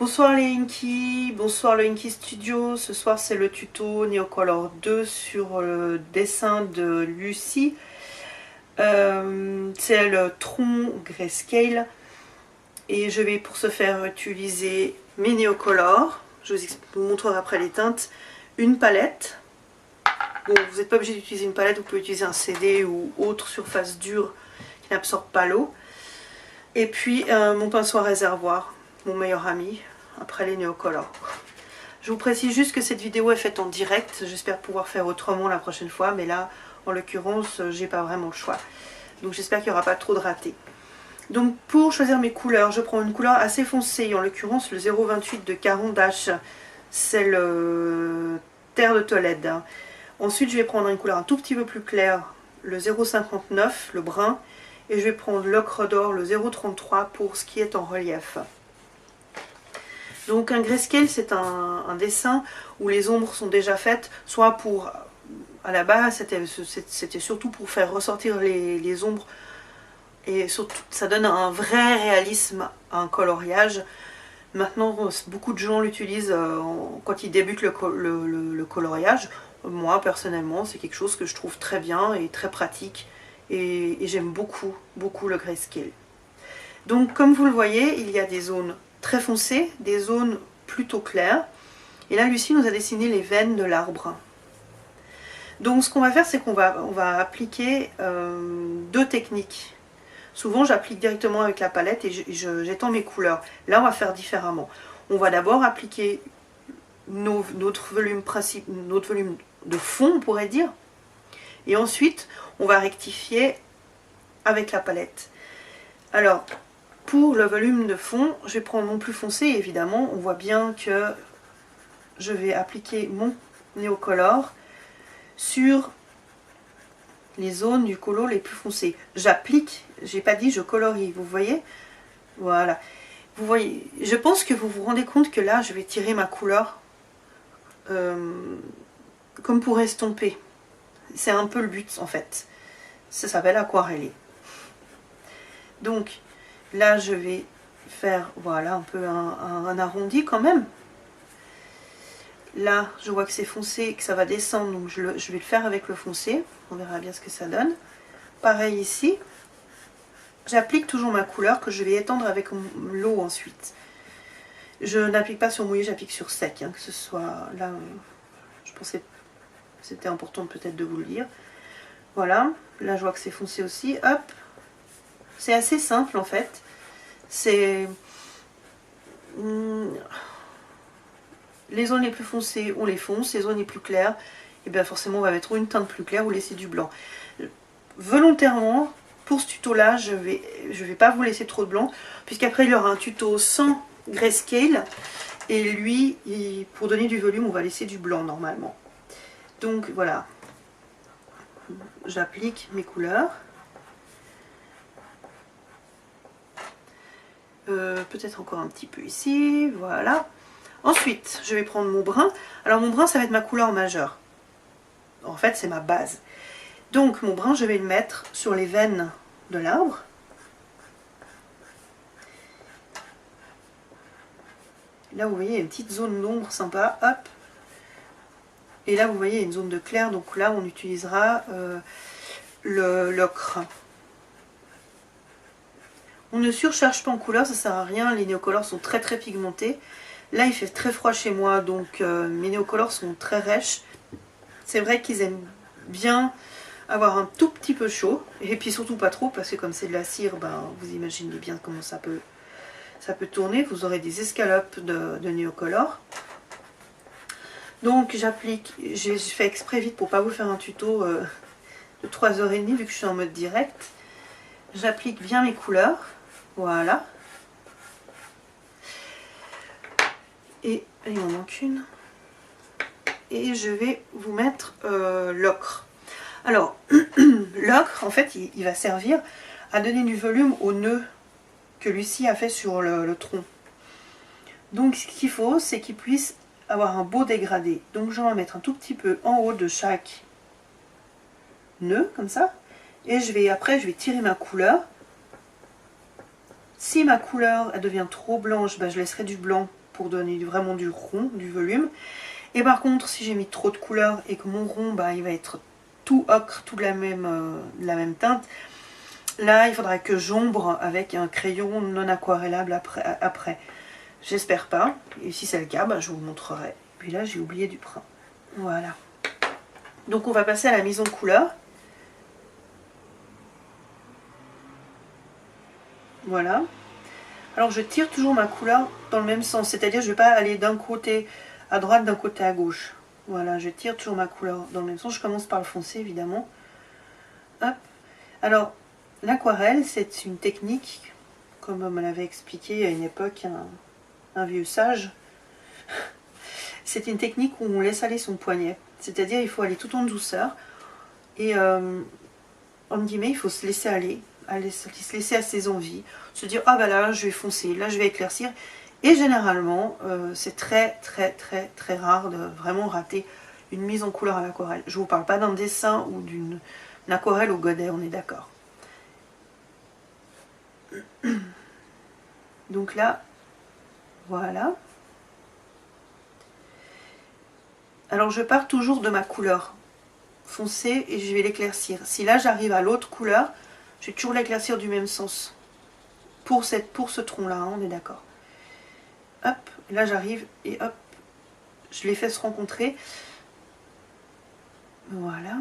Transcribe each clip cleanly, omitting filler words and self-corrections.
Bonsoir les Inky, bonsoir le Inky Studio. Ce soir c'est le tuto Neocolor 2 sur le dessin de Lucie. C'est le tronc grayscale et je vais pour ce faire utiliser mes Neocolor. Je vous montrerai après les teintes. Une palette. Bon, vous n'êtes pas obligé d'utiliser une palette, vous pouvez utiliser un CD ou autre surface dure qui n'absorbe pas l'eau. Et puis mon pinceau à réservoir, mon meilleur ami, après les Neocolor. Je vous précise juste que cette vidéo est faite en direct, j'espère pouvoir faire autrement la prochaine fois, mais là, en l'occurrence, j'ai pas vraiment le choix. Donc j'espère qu'il n'y aura pas trop de ratés. Donc pour choisir mes couleurs, je prends une couleur assez foncée, en l'occurrence le 0,28 de Caran d'Ache, c'est le Terre de Tolède. Ensuite je vais prendre une couleur un tout petit peu plus claire, le 0,59, le brun, et je vais prendre l'ocre d'or, le 0,33 pour ce qui est en relief. Donc un grayscale, c'est un dessin où les ombres sont déjà faites, soit pour, à la base, c'était surtout pour faire ressortir les ombres, et surtout, ça donne un vrai réalisme à un coloriage. Maintenant, beaucoup de gens l'utilisent quand ils débutent le coloriage. Moi, personnellement, c'est quelque chose que je trouve très bien et très pratique, et j'aime beaucoup, beaucoup le grayscale. Donc, comme vous le voyez, il y a des zones très foncées, des zones plutôt claires. Et là, Lucie nous a dessiné les veines de l'arbre. Donc ce qu'on va faire, c'est qu'on va appliquer deux techniques. Souvent, j'applique directement avec la palette et j'étends mes couleurs. Là, on va faire différemment. On va d'abord appliquer notre volume de fond, on pourrait dire. Et ensuite, on va rectifier avec la palette. Alors, pour le volume de fond, je vais prendre mon plus foncé, évidemment, on voit bien que je vais appliquer mon Neocolor sur les zones du colo les plus foncées. J'applique, j'ai pas dit je colorie, vous voyez? Voilà. Vous voyez, je pense que vous vous rendez compte que là, je vais tirer ma couleur comme pour estomper. C'est un peu le but, en fait. Ça s'appelle aquareller. Donc, là, je vais faire, voilà, un peu un arrondi quand même. Là, je vois que c'est foncé et que ça va descendre, donc je vais le faire avec le foncé. On verra bien ce que ça donne. Pareil ici. J'applique toujours ma couleur que je vais étendre avec l'eau ensuite. Je n'applique pas sur mouillé, j'applique sur sec. Hein, que ce soit là, je pensais que c'était important peut-être de vous le dire. Voilà. Là, je vois que c'est foncé aussi. Hop. C'est assez simple en fait. C'est... les zones les plus foncées, on les fonce. Les zones les plus claires, et bien forcément, on va mettre une teinte plus claire ou laisser du blanc. Volontairement, pour ce tuto-là, je vais pas vous laisser trop de blanc, puisqu'après, il y aura un tuto sans grayscale. Et lui, pour donner du volume, on va laisser du blanc normalement. Donc voilà. J'applique mes couleurs. Peut-être encore un petit peu ici, voilà. Ensuite, je vais prendre mon brun. Alors mon brun, ça va être ma couleur majeure. En fait, c'est ma base. Donc mon brun, je vais le mettre sur les veines de l'arbre. Là, vous voyez, il y a une petite zone d'ombre sympa, hop. Et là, vous voyez, il y a une zone de clair, donc là, on utilisera l'ocre. On ne surcharge pas en couleur, ça sert à rien, les Neocolor sont très très pigmentés. Là il fait très froid chez moi, donc mes Neocolor sont très rêches. C'est vrai qu'ils aiment bien avoir un tout petit peu chaud, et puis surtout pas trop, parce que comme c'est de la cire, ben, vous imaginez bien comment ça peut tourner. Vous aurez des escalopes de Neocolor. Donc j'applique, j'ai fait exprès vite pour pas vous faire un tuto de 3h30 vu que je suis en mode direct. J'applique bien mes couleurs. Voilà. Et il m'en manque une. Et je vais vous mettre l'ocre. Alors, l'ocre, en fait, il va servir à donner du volume au nœud que Lucie a fait sur le tronc. Donc, ce qu'il faut, c'est qu'il puisse avoir un beau dégradé. Donc, j'en vais mettre un tout petit peu en haut de chaque nœud, comme ça. Et après, je vais tirer ma couleur. Si ma couleur elle devient trop blanche, ben je laisserai du blanc pour donner vraiment du rond, du volume. Et par contre, si j'ai mis trop de couleurs et que mon rond, bah, il va être tout ocre, tout de la même teinte, là, il faudra que j'ombre avec un crayon non aquarellable après. J'espère pas. Et si c'est le cas, bah, je vous montrerai. Puis là, j'ai oublié du brun. Voilà. Donc, on va passer à la mise en couleur. Voilà. Alors, je tire toujours ma couleur dans le même sens. C'est-à-dire, je ne vais pas aller d'un côté à droite, d'un côté à gauche. Voilà, je tire toujours ma couleur dans le même sens. Je commence par le foncé, évidemment. Hop. Alors, l'aquarelle, c'est une technique, comme on me l'avait expliqué à une époque un vieux sage. C'est une technique où on laisse aller son poignet. C'est-à-dire, il faut aller tout en douceur. Et, en guillemets, il faut se laisser aller. Se laisser à ses envies. Se dire, ah bah là, je vais foncer, là, je vais éclaircir. Et généralement, c'est très rare de vraiment rater une mise en couleur à l'aquarelle. Je ne vous parle pas d'un dessin ou d'une aquarelle au godet, on est d'accord. Donc là, voilà. Alors je pars toujours de ma couleur foncée et je vais l'éclaircir. Si là j'arrive à l'autre couleur, je vais toujours l'éclaircir du même sens. Pour ce tronc-là, hein, on est d'accord. Hop, là j'arrive et hop, je les fais se rencontrer. Voilà.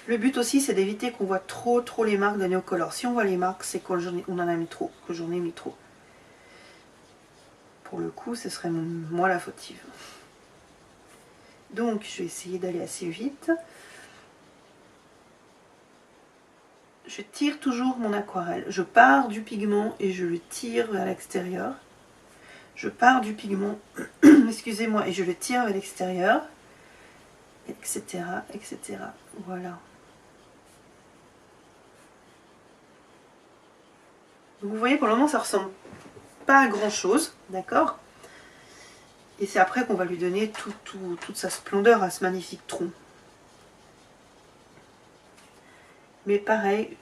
Le but aussi, c'est d'éviter qu'on voit trop les marques de Neocolor. Si on voit les marques, c'est qu'on en a mis trop, que j'en ai mis trop. Pour le coup, ce serait moi la fautive. Donc, je vais essayer d'aller assez vite. Je tire toujours mon aquarelle. Je pars du pigment et je le tire vers l'extérieur. Je pars du pigment, excusez-moi, et je le tire vers l'extérieur, etc., etc. Voilà. Donc vous voyez, pour le moment, ça ressemble pas à grand chose, d'accord? Et c'est après qu'on va lui donner toute sa splendeur à ce magnifique tronc. Mais pareil,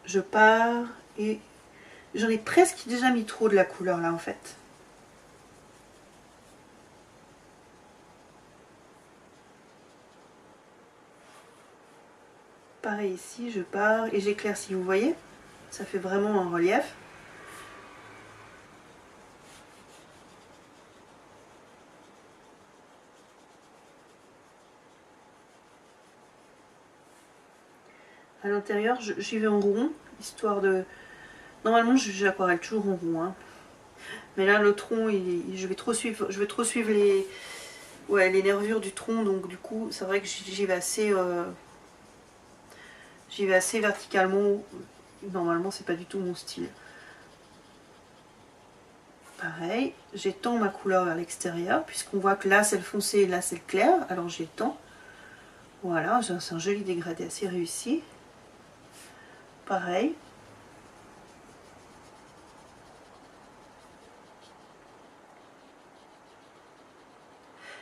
je pars et j'en ai presque déjà mis trop de la couleur là en fait. Pareil ici, je pars et j'éclaircis, vous voyez? Ça fait vraiment un relief. À l'intérieur, j'y vais en rond, histoire de... Normalement, j'aquarelle toujours en rond, hein. Mais là, le tronc, je vais trop suivre les nervures du tronc, donc du coup, c'est vrai que j'y vais assez verticalement. Normalement, c'est pas du tout mon style. Pareil, j'étends ma couleur vers l'extérieur, puisqu'on voit que là, c'est le foncé et là, c'est le clair. Alors, j'étends. Voilà, c'est un joli dégradé assez réussi. Pareil.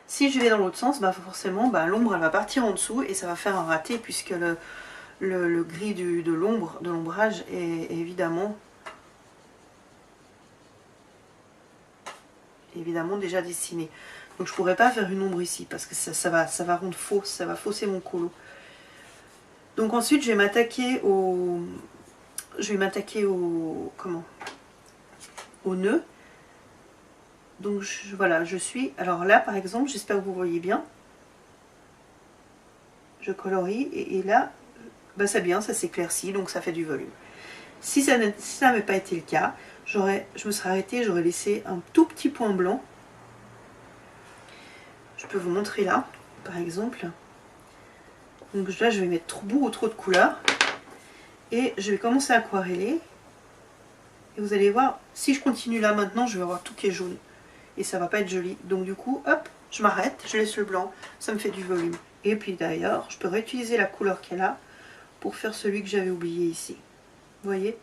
Si je vais dans l'autre sens, bah forcément, bah, l'ombre elle va partir en dessous et ça va faire un raté puisque le gris de l'ombrage est évidemment déjà dessiné. Donc je pourrais pas faire une ombre ici parce que ça va rendre faux, ça va fausser mon colo. Donc ensuite je vais m'attaquer au nœud. Donc voilà, je suis... Alors là par exemple, j'espère que vous voyez bien. Je colorie et là, bah, c'est bien, ça s'éclaircit, donc ça fait du volume. Si ça n'avait pas été le cas, je me serais arrêtée, j'aurais laissé un tout petit point blanc. Je peux vous montrer là, par exemple. Donc là, je vais mettre beaucoup ou trop de couleurs. Et je vais commencer à aquareller. Et vous allez voir, si je continue là maintenant, je vais avoir tout qui est jaune. Et ça va pas être joli. Donc du coup, hop, je m'arrête, je laisse le blanc. Ça me fait du volume. Et puis d'ailleurs, je peux réutiliser la couleur qu'elle a pour faire celui que j'avais oublié ici. Vous voyez?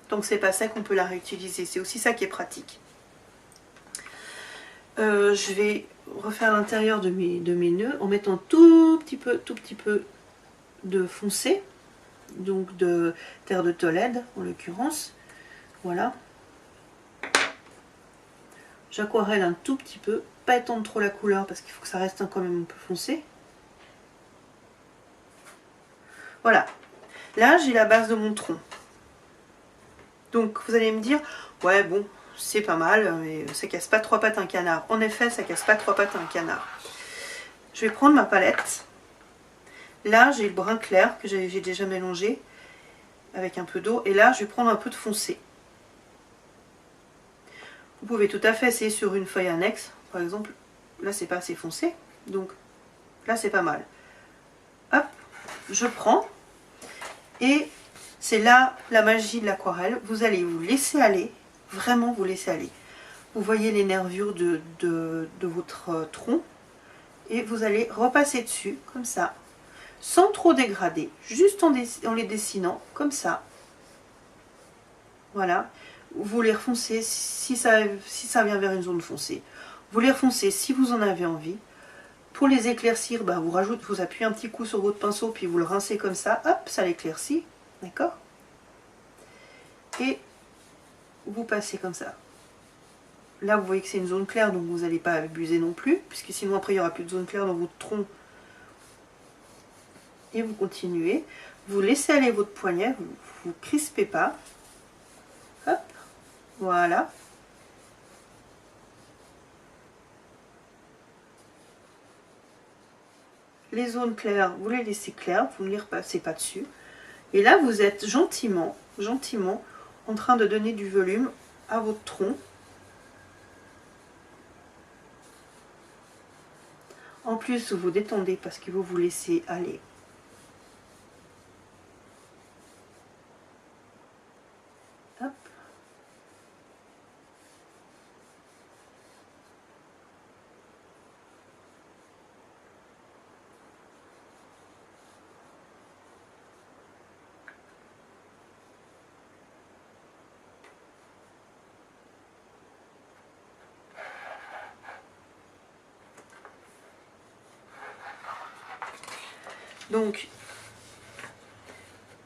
Donc c'est pas ça qu'on peut la réutiliser. C'est aussi ça qui est pratique. Je vais refaire l'intérieur de mes nœuds en mettant tout petit peu de foncé. Donc de terre de Tolède en l'occurrence. Voilà. J'aquarelle un tout petit peu, pas étendre trop la couleur parce qu'il faut que ça reste quand même un peu foncé. Voilà, là j'ai la base de mon tronc. Donc vous allez me dire, ouais bon, c'est pas mal, mais ça casse pas trois pattes un canard. En effet, ça casse pas trois pattes un canard. Je vais prendre ma palette. Là j'ai le brun clair que j'ai déjà mélangé avec un peu d'eau. Et là je vais prendre un peu de foncé. Vous pouvez tout à fait essayer sur une feuille annexe. Par exemple, là c'est pas assez foncé. Donc là c'est pas mal. Hop, je prends. Et c'est là la magie de l'aquarelle. Vous allez vous laisser aller. Vraiment vous laisser aller. Vous voyez les nervures de votre tronc. Et vous allez repasser dessus comme ça. Sans trop dégrader. Juste en les dessinant comme ça. Voilà. Vous les refoncez si ça vient vers une zone foncée. Vous les refoncez si vous en avez envie. Pour les éclaircir, bah, vous appuyez un petit coup sur votre pinceau, puis vous le rincez comme ça. Hop, ça l'éclaircit. D'accord? Et vous passez comme ça. Là, vous voyez que c'est une zone claire, donc vous n'allez pas abuser non plus, puisque sinon après il n'y aura plus de zone claire dans votre tronc. Et vous continuez. Vous laissez aller votre poignet, vous ne crispez pas. Hop, voilà. Les zones claires, vous les laissez claires, vous ne les repassez pas dessus. Et là, vous êtes gentiment en train de donner du volume à votre tronc. En plus, vous vous détendez parce que vous vous laissez aller. Hop. Donc,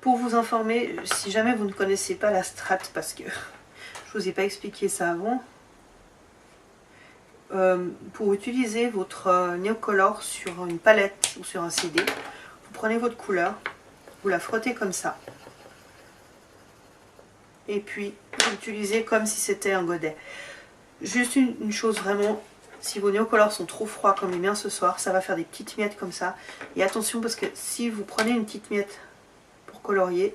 pour vous informer, si jamais vous ne connaissez pas la strate, parce que je ne vous ai pas expliqué ça avant, pour utiliser votre Neocolor sur une palette ou sur un CD, vous prenez votre couleur, vous la frottez comme ça, et puis vous l'utilisez comme si c'était un godet. Juste une chose vraiment, si vos Neocolors sont trop froids comme les miens ce soir, ça va faire des petites miettes comme ça. Et attention parce que si vous prenez une petite miette pour colorier,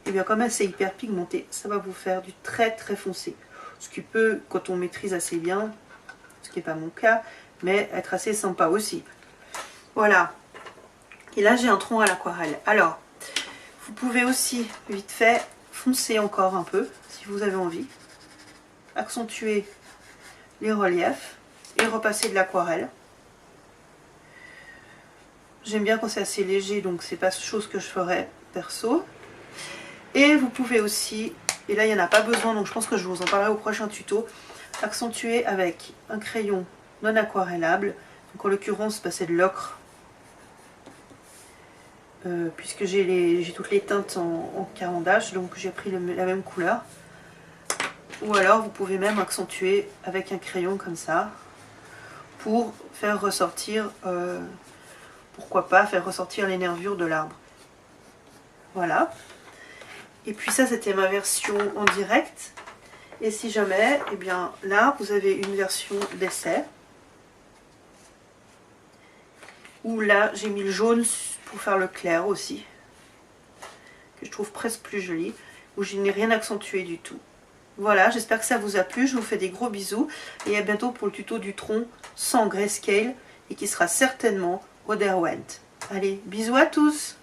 et bien comme c'est hyper pigmenté, ça va vous faire du très très foncé. Ce qui peut, quand on maîtrise assez bien, ce qui n'est pas mon cas, mais être assez sympa aussi. Voilà. Et là j'ai un tronc à l'aquarelle. Alors, vous pouvez aussi vite fait foncer encore un peu, si vous avez envie. Accentuer les reliefs et repasser de l'aquarelle. J'aime bien quand c'est assez léger, donc c'est pas chose que je ferais perso. Et vous pouvez aussi, et là il n'y en a pas besoin, donc je pense que je vous en parlerai au prochain tuto, accentuer avec un crayon non aquarellable. Donc en l'occurrence c'est de l'ocre, puisque j'ai toutes les teintes en carandage, donc j'ai pris la même couleur. Ou alors vous pouvez même accentuer avec un crayon comme ça, pour faire ressortir, pourquoi pas, faire ressortir les nervures de l'arbre. Voilà. Et puis ça, c'était ma version en direct. Et si jamais, eh bien là, vous avez une version d'essai. Où là, j'ai mis le jaune pour faire le clair aussi. Que je trouve presque plus joli. Où je n'ai rien accentué du tout. Voilà, j'espère que ça vous a plu, je vous fais des gros bisous et à bientôt pour le tuto du tronc sans grayscale et qui sera certainement au Derwent. Allez, bisous à tous!